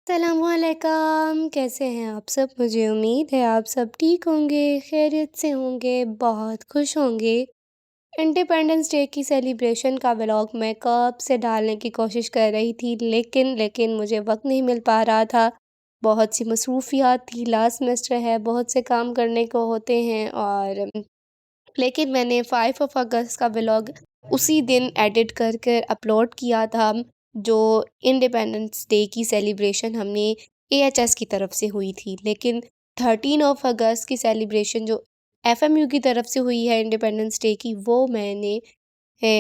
السلام علیکم، کیسے ہیں آپ سب؟ مجھے امید ہے آپ سب ٹھیک ہوں گے، خیریت سے ہوں گے، بہت خوش ہوں گے۔ انڈیپینڈنس ڈے کی سیلیبریشن کا ولاگ میں کب سے ڈالنے کی کوشش کر رہی تھی، لیکن مجھے وقت نہیں مل پا رہا تھا۔ بہت سی مصروفیات تھی، لاسٹ سیمسٹر ہے، بہت سے کام کرنے کو ہوتے ہیں، لیکن میں نے 5 اگست کا ولاگ اسی دن ایڈٹ کر اپلوڈ کیا تھا، جو انڈیپینڈنس ڈے کی سیلیبریشن ہم نے AHS کی طرف سے ہوئی تھی، لیکن 13 کی سیلیبریشن جو FMU کی طرف سے ہوئی ہے انڈیپینڈنس ڈے کی، وہ میں نے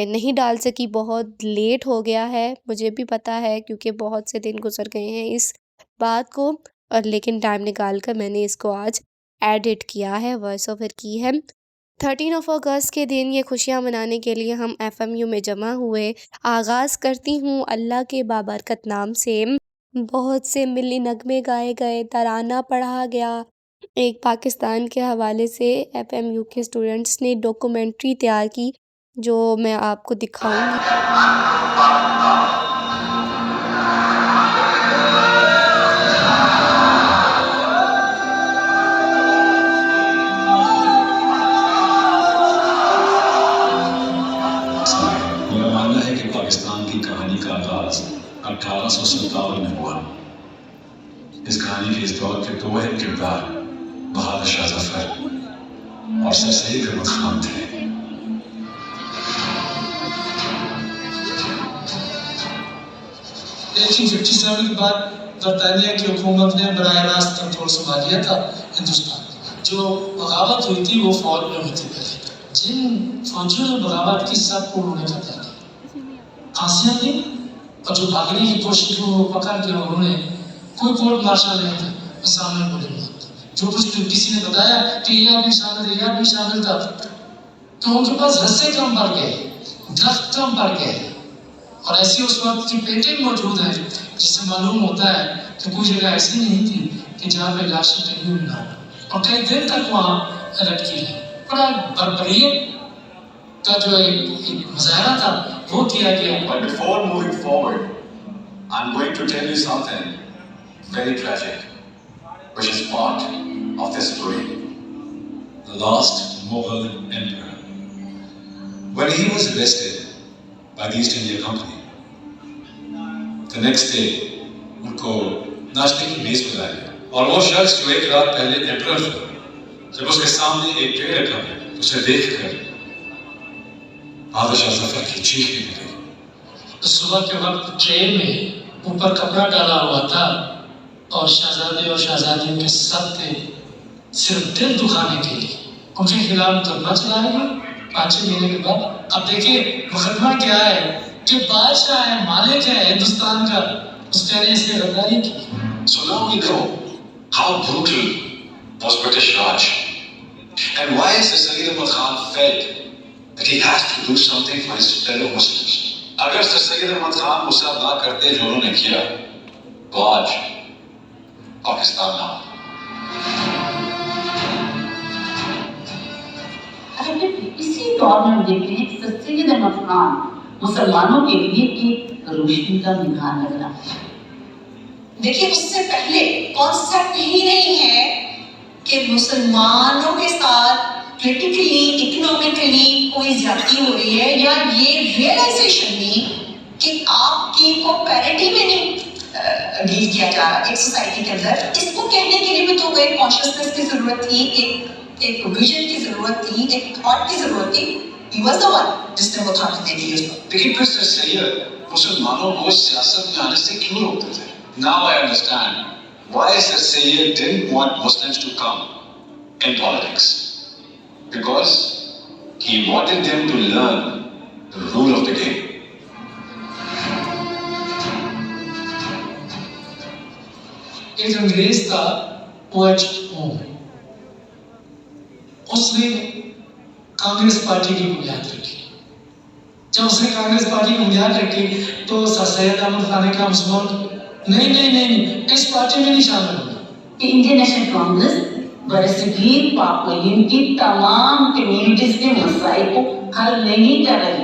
نہیں ڈال سکی۔ بہت لیٹ ہو گیا ہے، مجھے بھی پتہ ہے، کیونکہ بہت سے دن گزر گئے ہیں اس بات کو، لیکن ٹائم نکال کر میں نے اس کو آج ایڈٹ کیا ہے، وائس اوور کی ہے۔ 13 کے دن یہ خوشیاں منانے کے لیے ہم FMU میں جمع ہوئے۔ آغاز کرتی ہوں اللہ کے بابرکت نام سے۔ بہت سے ملی نغمے گائے گئے، ترانہ پڑھا گیا۔ ایک پاکستان کے حوالے سے FMU کے اسٹوڈنٹس نے ڈاکومنٹری تیار کی، جو میں آپ کو دکھاؤں گی۔ میرا ماننا ہے کہ پاکستان کی کہانی کا آغاز 1857 میں ہوا۔ اس کہانی کے اس دور کے دو اہم کردار بہادر شاہ ظفر اور سر سید احمد خان تھے۔ 1857 کے بعد برطانیہ کی حکومت نے براہ راست کنٹرول سنبھال لیا تھا ہندوستان۔ جو بغاوت ہوئی تھی وہ فوج میں ہوئی تھی پہلے۔ جن فوجیوں نے بغاوت کی سب کو انہوں نے قتل کیا، پھانسیاں دی، اور جو بھاگنے کی کوشش کی وہ پکڑ کے انہوں نے، کوئی کورٹ مارشل نہیں تھا، وہ سامنے گولی مار دی۔ جو کچھ کسی نے بتایا کہ یہ آدمی شامل ہے، یہ آدمی شامل تھا، تو ان کے پاس رسے کم پڑ گئے، درخت کم پڑ گئے، اور ایسی اس وقت کی پینٹنگ موجود ہے جس سے معلوم ہوتا ہے کہ کوئی جگہ ایسی نہیں تھی کہ جہاں پہ لاشیں ٹنگی ہوئی نہ ہو، اور کئی دن تک وہاں لٹکی رہی۔ بڑا بربریت کا جو ایک مظاہرہ تھا وہ کیا گیا۔ But before moving forward, I'm going to tell you something very tragic, which is part of this story. The last Mughal emperor, when he was arrested by the East India Company, the next day ان کو ناشتے کی میز پر لایا گیا، اور وہ شخص جو ایک رات پہلے ایمپرر تھا، جب اس کے سامنے ایک ٹرے رکھا گیا، اسے دیکھ کر بہادر شاہ ظفر کی چیخ نکل گئی۔ صبح کے وقت ٹرے میں اوپر کپڑا ڈالا ہوا تھا، اور شہزادے اور شہزادیوں کے سب تھے صرف دل دکھانے کے لیے۔ ان کے خلاف مقدمہ چلایا گیا 5 مہینے کے بعد۔ اب دیکھیے مقدمہ کیا ہے کہ بادشاہ ہے، مالک ہے ہندوستان کا، اس نے اسے غداری کی۔ So now we know how brutal was British Raj, and why Sir Syed Ahmad Khan felt that he has to do something for his fellow Muslims. اگر سر سید احمد خان وہ سب نہ کرتے جو انہوں نے کیا، تو آج پاکستان نہ ہوتا۔ اسی دور میں دیکھتے ہیں کہ سر سید احمد خان مسلمانوں کے لیے ایک روشنی کا مینار لگ رہا ہے۔ دیکھیے اس سے پہلے کانسیپٹ ہی نہیں ہے کہ مسلمانوں کے ساتھ پولیٹیکلی اکنامکلی کوئی زیادتی ہو رہی ہے، یا یہ ریئلائزیشن نہیں کہ آپ کی کو پیرٹی میں نہیں ڈیل کیا جا رہا ایک سوسائٹی کے اندر۔ اس کو کہنے کے لیے بھی تو ایک کانشیسنس کی ضرورت تھی، ایک ویژن کی ضرورت تھی، ایک تھاٹ کی ضرورت تھی۔ He was the one جس نے وہ تھاٹ دے دی اس کو۔ لیکن پھر سر سید مسلمانوں کو سیاست میں آنے سے کیوں روکتے تھے؟ Now I understand why Sir Syed didn't want Muslims to come in politics. Because he wanted them to learn the rule of the game. ایک انگریز تھا OH ہوم، اس نے کانگریس پارٹی کی بنیاد رکھی۔ جب اس نے کانگریس پارٹی کی بنیاد رکھی تو سر سید احمد خان نے کہا مسلمان نہیں اس پارٹی میں نہیں شامل ہونا۔ انڈین نیشنل کانگریس برصغیر پاک و ہند کی تمام کمیونٹیز کے مسائل کو حل نہیں کر رہی،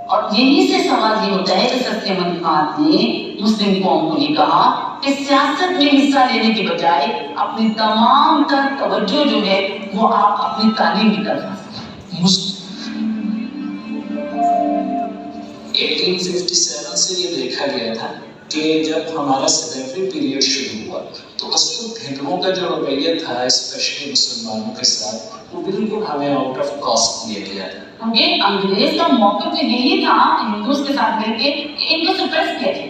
اور یہی سے سوال یہ ہوتا ہے کہ سر سید احمد خان نے مسلم قوم کو یہ کہا कि सियासत में हिस्सा लेने के बजाय अपनी तमाम तर तवज्जो जो है वो आप अपनी तालीम की तरफ दें। 1857 से ये देखा गया था कि जब हमारा स्लेवरी पीरियड शुरू हुआ तो उस वक्त हिंदुओं का जो रवैया था स्पेशली मुसलमानों के साथ वो बिल्कुल हमें आउट ऑफ कॉस्ट दिया गया था। क्योंकि अंग्रेज का मौका तो यही था हिंदूज के साथ मिलके इनको सप्रेस किया जाए,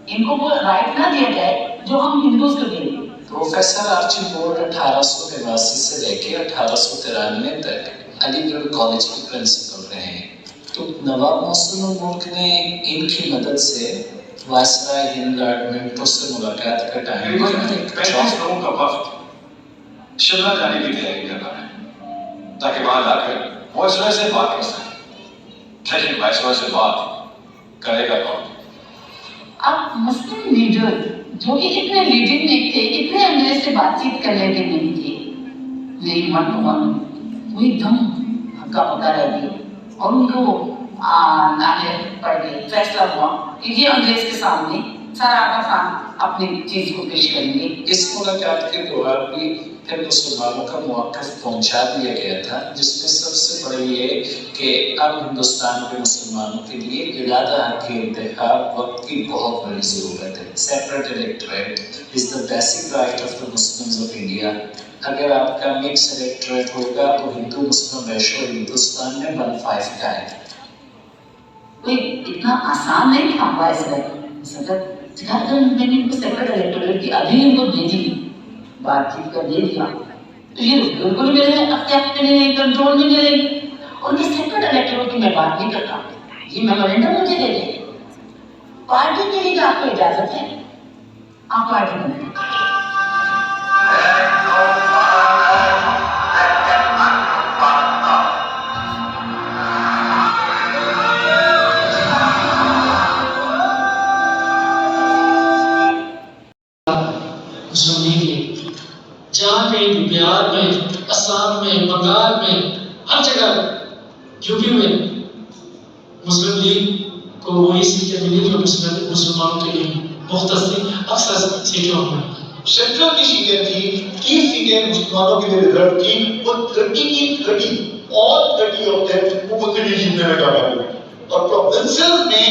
इनको वो राइट ना दिया जाए जो हम हिंदूज को देंगे। प्रोफेसर आर्चीबोल्ड 1889 से लेके 1893 तक अलीगढ़ कॉलेज के प्रिंसिपल रहे हैं। तो नवाब मोहसिन मुल्क ने इनकी मदद से वायसराय हिंद लॉर्ड मिंटो से मुलाकात का टाइम दिया। 35 लोगों का वक्त शिमला जाने की तैयारी कर रहा है ताकि वहां जाकर वायसराय से बात कर सके, लेकिन वायसराय से बात करेगा कौन? अब मुस्लिम लीडर जो कि इतने लीडिंग नहीं थे, इतने अंग्रेज से बातचीत करने के नहीं थे, नहीं वन टू वन वो एकदम हक्का पक्का रह गए और उनको नाले पड़ गए। फैसला हुआ कि ये अंग्रेज के सामने सराहना खान अपनी चीज को पेश करेंगे। इस मुलाकात के दौरान भी फिर मुसलमानों का मौक़िफ़ पहुंचा दिया गया था, जिसमें सबसे बड़ा ये कि अब हिंदुस्तान के मुसलमानों के लिए इरादा के इंतखाब वक्त की बहुत बड़ी ज़रूरत है। Separate electorate is the basic right of the Muslims of India. अगर आपका मिक्स इलेक्टोरेट होगा तो हिंदू मुस्लिम रेशो हिंदुस्तान में 1:5 का है। कोई इतना आसान नहीं था वायसराय अगर मैंने इनको सेपरेट इलेक्टोरेट की अभी इनको दे दी, बातचीत कर दे दिया तो ये बिल्कुल मेरे अपने कंट्रोल में नहीं रहेगी। उनके सेपरेट इलेक्टोरेट की मैं बात नहीं करता, ये मेमोरेंडम मुझे दे दें, पार्टी के लिए आपको इजाजत है, आप पार्टी बने। जहाँ कहीं बिहार में, असम में, बंगाल में, हर जगह यूपी में मुस्लिम लीग को वही सीटें मिली जो मुसलमानों के लिए मुख्तस थी, अक्सर सीटें होंगी। सेंट्रल की सीटें थी, 30 सीटें मुसलमानों के लिए रिजर्व थी, और 30 की 30 और 30 ऑफ देम वो मुस्लिम लीग जीतने में कामयाब हुई। और प्रोविंसेस में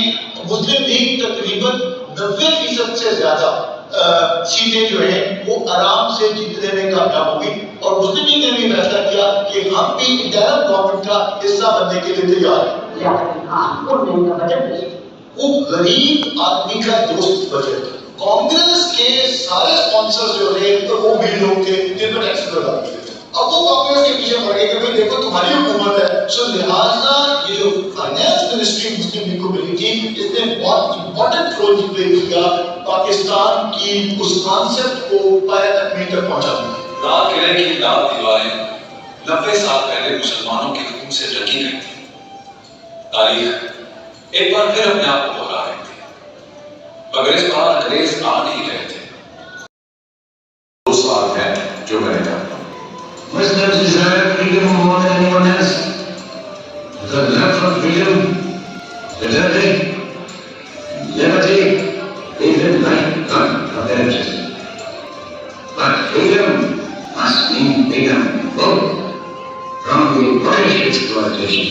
मुस्लिम लीग तकरीबन 90% से ज्यादा सीटें जो है वो आराम से जीतने में कामयाब हुई। और मुस्लिम लीग ने भी फैसला किया कि हम भी इंटरनल गवर्नमेंट का हिस्सा बनने के लिए तैयार हैं। वो गरीब आदमी का दोस्त बजट। कांग्रेस के सारे स्पॉन्सर्स जो थे तो वो भी लोग थे जिनको टैक्स लगाते थे। अब वो कांग्रेस के पीछे पड़ गए कि भाई देखो तुम्हारी हुकूमत है, सो लिहाजा ये जो फाइनेंस मिनिस्ट्री मुस्लिम लीग को मिली थी इसने बहुत इंपॉर्टेंट रोल प्ले किया पाकिस्तान की उस कॉन्सेप्ट को पाया तकमील तक पहुंचाने में। लाल किले की लाल दीवारें 90 साल पहले मुसलमानों के हुक्म से ढकी गई थी। तारीख एक बार फिर अपने आप को दोहरा रही थी, मगर इस बार अंग्रेज आ नहीं रहे थे। 2 सवाल है जो मैंने कहा, Muslims desire freedom more than anyone else. The love for freedom, liberty, is a right God of their existence. But freedom must mean freedom both from the British exploitation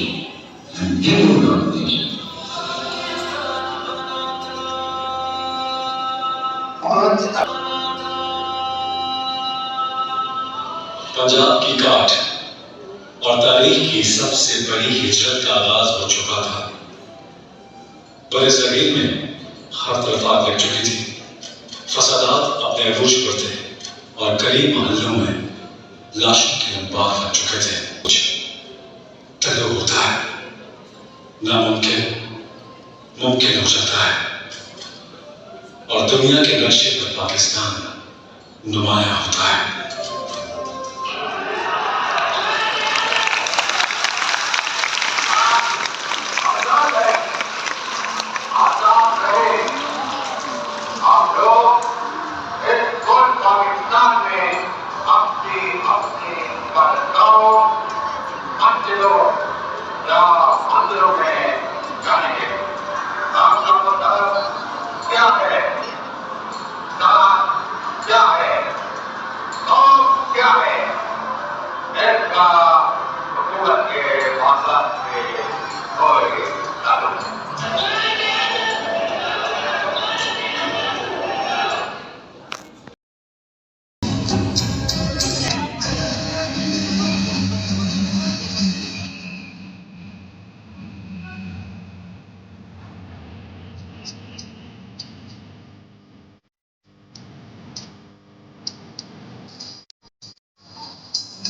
and Hindu domination. Punjab की काट और तारीख की सबसे बड़ी हिजरत का आगाज हो चुका था। बड़े सगीर में हर तरफ आग लग चुकी थी, फसादात अपने अरूज पर थे और करीब मोहल्लों में लाशों के अंबार लग चुके थे। कुछ तल्लुक होता है, नामुमकिन मुमकिन हो जाता है और दुनिया के नक्शे पर पाकिस्तान नुमाया होता है। क्या है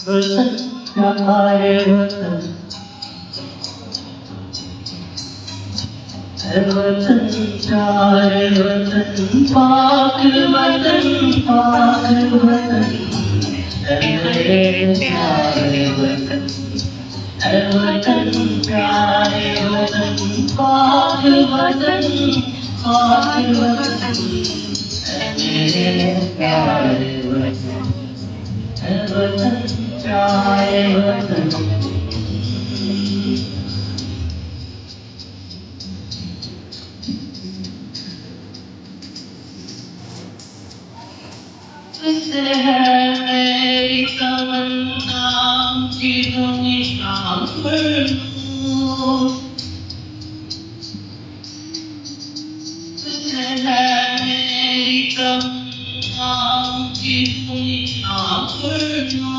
वतन प्यारे वतन है वतन प्यारे वतन पाक वतन है मेरे प्यारे वतन है वतन प्यारे वतन पाक वतन है मेरे प्यारे वतन है वतन प्यारे वतन तुझसे है मेरी तमन्ना कि दुनिया भर लूं तुझसे है मेरी तमन्ना कि दुनिया भर लूं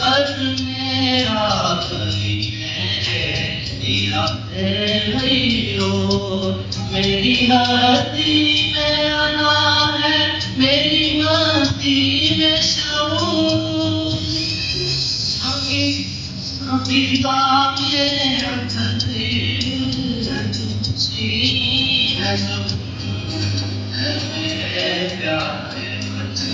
बस मेरा कभी मेरे दिया से नहीं हो मेरी हस्ती में आना है मेरी मस्ती में शऊर अभी बात ये है तुझसी है सब मेरे प्यारे वतन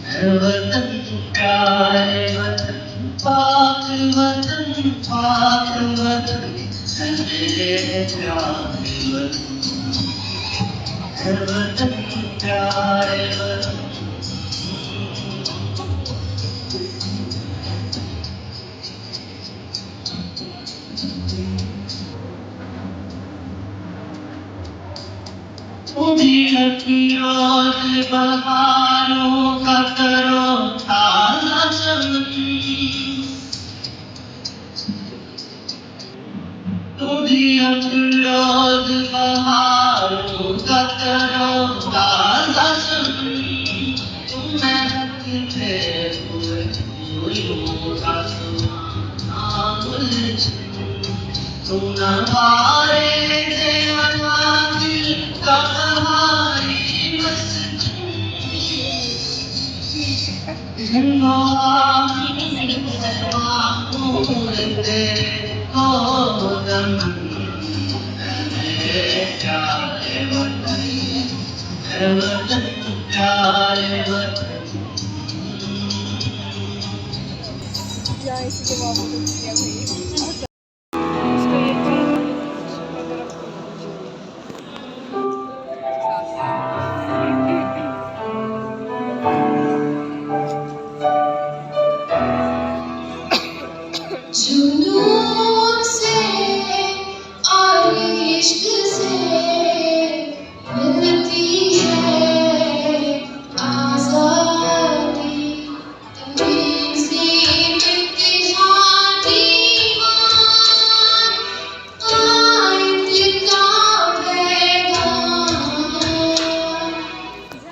है वतन प्यारे वतन पाक वतन है मेरे प्यारे वतन है वतन प्यारे वतन उदित रोज बहारों का करो ताजा चमन उदित रोज बहारों का करो ताजा चमन तुम महकते हुए फूलों का सुहाना गुलशन तुम नवारे देना दिल का हमारी जुनून से और इश्क से मिलती है आजादी तमीज़ी इत्तेहादी मान आयत का पैगाम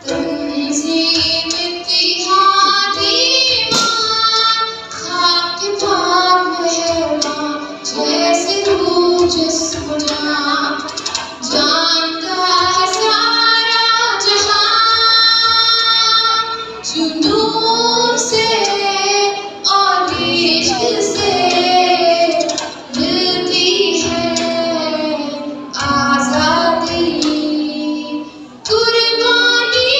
तंज़ीम इत्तेहादी मान खाक पाक मेहरबान जैसे रूह जिस्म जान जानता है सारा जहां जुनून से और इश्क से मिलती है आजादी कुर्बानी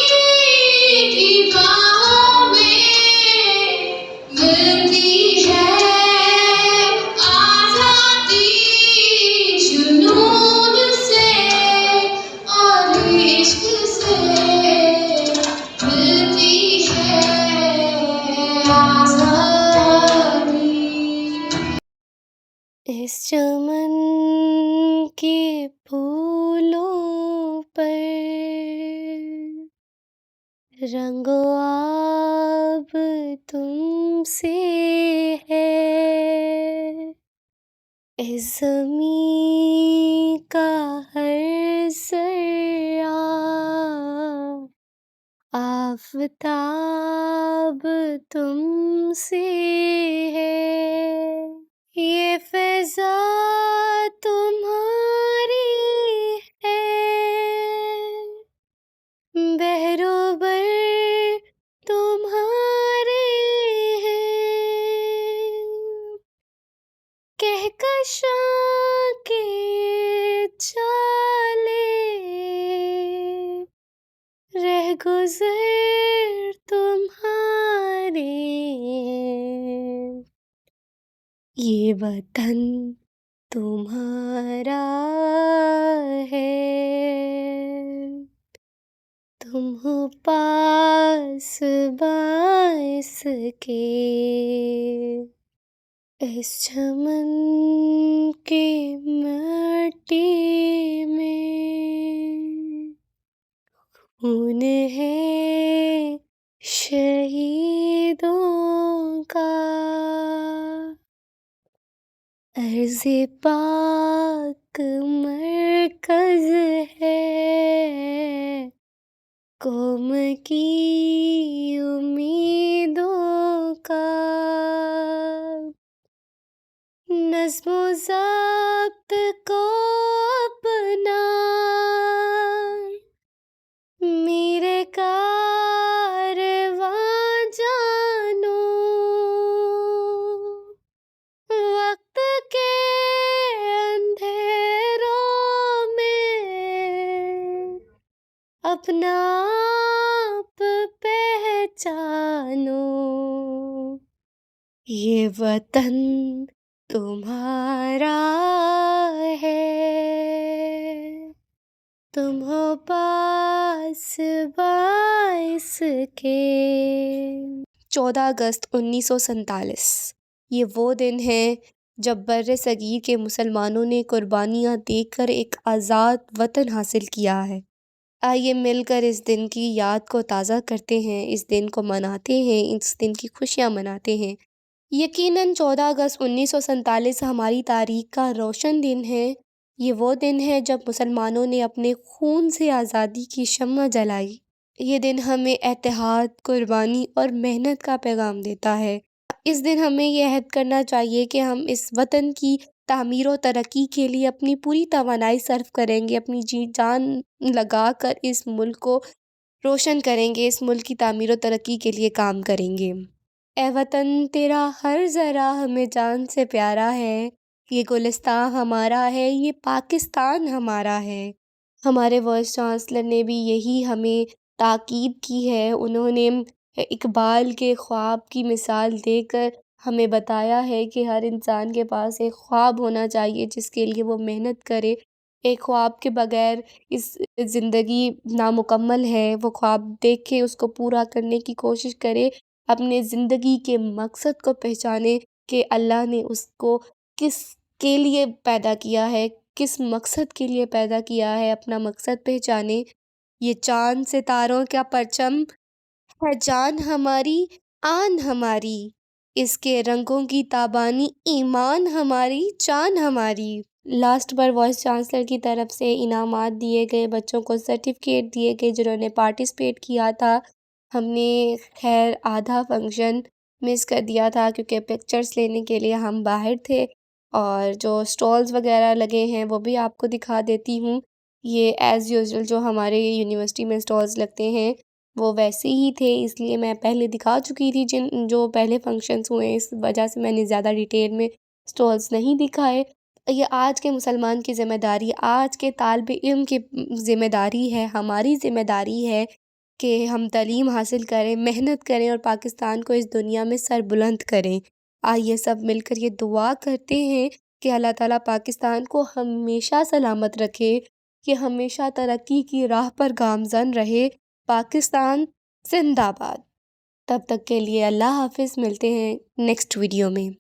की बाहों में मिलती है आजादी जुनून से और इश्क से मिलती है आजादी इस चमन के फूलों पर रंगो आब तुमसे है इस ज़मीं का हर ज़र्रा आफ़ताब तुमसे है ये फ़िज़ा तुम्हारी है बहरो बर तुम्हारे हैं तुम्हारे, ये वतन तुम्हारा है, तुम हो पास बाइस के, इस चमन के मिट्टी में खून है शहीदों का, अर्ज़ पाक मरकज़ है, कौम की उम्मीदों का, नज़्म व ज़ब्त को अपना मेरे कारवां जानो, वक्त के अंधेरों में अपना आप पहचानो, ये वतन तुम्हारा है, तुम हो पास बाइस के। 14 अगस्त 1947 ये वो दिन है जब बर्र सगीर के मुसलमानों ने कुर्बानियाँ देकर एक आज़ाद वतन हासिल किया है। आइए मिलकर इस दिन की याद को ताज़ा करते हैं, इस दिन को मनाते हैं, इस दिन की खुशियाँ मनाते हैं। यकीनन 14 अगस्त 1947 हमारी तारीख़ का रोशन दिन है। ये वो दिन है जब मुसलमानों ने अपने खून से आज़ादी की शम्मा जलाई। ये दिन हमें इत्तेहाद, कुर्बानी और मेहनत का पैगाम देता है। इस दिन हमें ये अहद करना चाहिए कि हम इस वतन की तामीर और तरक्की के लिए अपनी पूरी तवानाई सर्फ करेंगे, अपनी जी जान लगा कर इस मुल्क को रोशन करेंगे, इस मुल्क की तामीर और तरक्की के लिए काम करेंगे। ए वतन तेरा हर ज़रा हमें जान से प्यारा है, ये गुलिस्तान हमारा है, ये पाकिस्तान हमारा है। हमारे वाइस चांसलर ने भी यही हमें ताकीद की है। उन्होंने इकबाल के ख्वाब की मिसाल देकर हमें बताया है कि हर इंसान के पास एक ख्वाब होना चाहिए जिसके लिए वो मेहनत करे। एक ख्वाब के बगैर इस ज़िंदगी नामुकम्मल है। वो ख्वाब देखे, उसको पूरा करने की कोशिश करे, अपने ज़िंदगी के मकसद को पहचाने कि अल्लाह ने उसको किस के लिए पैदा किया है, किस मकसद के लिए पैदा किया है, अपना मकसद पहचाने। ये चाँद सितारों का परचम है जान हमारी, आन हमारी, इसके रंगों की ताबानी, ईमान हमारी, जान हमारी। लास्ट पर वाइस चांसलर की तरफ से इनामात दिए गए, बच्चों को सर्टिफिकेट दिए गए जिन्होंने पार्टिसिपेट किया था। हमने खैर आधा फंक्शन मिस कर दिया था क्योंकि पिक्चर्स लेने के लिए हम बाहर थे, और जो स्टॉल्स वगैरह लगे हैं वो भी आपको दिखा देती हूँ। ये एज़ यूजुअल जो हमारे यूनिवर्सिटी में स्टॉल्स लगते हैं वो वैसे ही थे, इसलिए मैं पहले दिखा चुकी थी जो पहले फंक्शंस हुए, इस वजह से मैंने ज़्यादा डिटेल में स्टॉल्स नहीं दिखाए। ये आज के मुसलमान की ज़िम्मेदारी, आज के तालिब इल्म की ज़िम्मेदारी है, हमारी ज़िम्मेदारी है कि हम तालीम हासिल करें, मेहनत करें और पाकिस्तान को इस दुनिया में सरबुलंद करें। आइए सब मिलकर ये दुआ करते हैं कि अल्लाह ताला पाकिस्तान को हमेशा सलामत रखे, कि हमेशा तरक्की की राह पर गामज़न रहे। पाकिस्तान ज़िंदाबाद। तब तक के लिए अल्लाह हाफ़िज़, मिलते हैं नेक्स्ट वीडियो में।